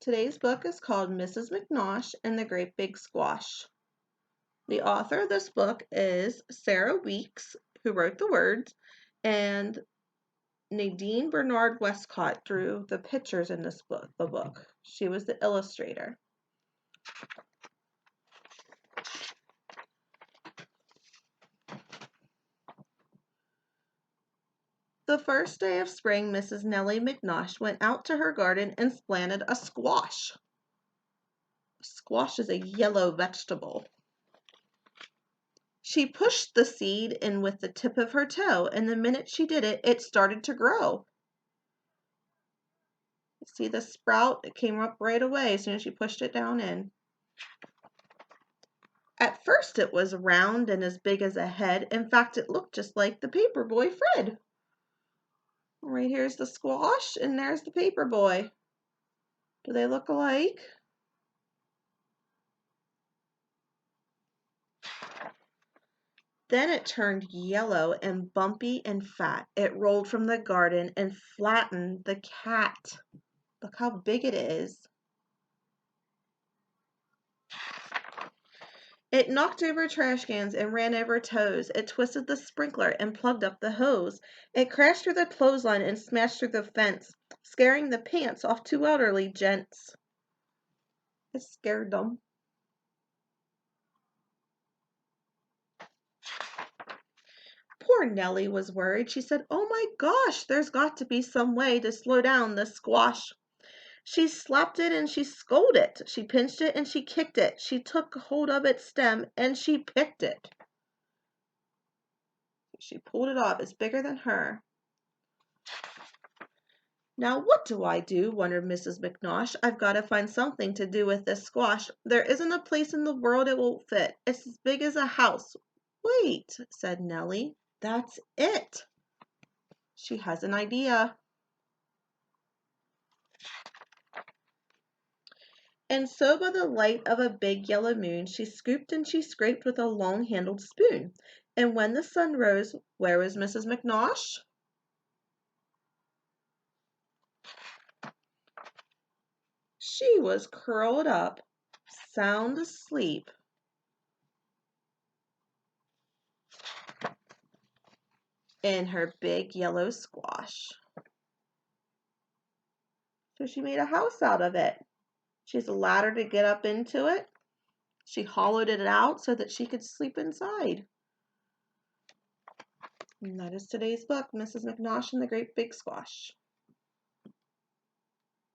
Today's book is called Mrs. McNosh and the Great Big Squash. The author of this book is Sarah Weeks, who wrote the words, and Nadine Bernard Westcott drew the pictures in this book, the book. She was the illustrator. The first day of spring, Mrs. Nellie McNosh went out to her garden and planted a squash. Squash is a yellow vegetable. She pushed the seed in with the tip of her toe, and the minute she did it, it started to grow. See the sprout? It came up right away as soon as she pushed it down in. At first it was round and as big as a head. In fact, it looked just like the paper boy Fred. Right here's the squash, and there's the paper boy. Do they look alike? Then it turned yellow and bumpy and fat. It rolled from the garden and flattened the cat. Look how big it is. It knocked over trash cans and ran over toes. It twisted the sprinkler and plugged up the hose. It crashed through the clothesline and smashed through the fence, scaring the pants off two elderly gents. It scared them. Poor Nellie was worried. She said, "Oh my gosh, there's got to be some way to slow down this squash." She slapped it and she scolded it. She pinched it and she kicked it. She took hold of its stem and she picked it. She pulled it off. It's bigger than her. "Now what do I do?" wondered Mrs. McNosh. "I've got to find something to do with this squash. There isn't a place in the world it won't fit. It's as big as a house." "Wait," said Nellie. "That's it." She has an idea. And so by the light of a big yellow moon, she scooped and she scraped with a long-handled spoon. And when the sun rose, where was Mrs. McNosh? She was curled up, sound asleep, in her big yellow squash. So she made a house out of it. She has a ladder to get up into it. She hollowed it out so that she could sleep inside. And that is today's book, Mrs. McNosh and the Great Big Squash.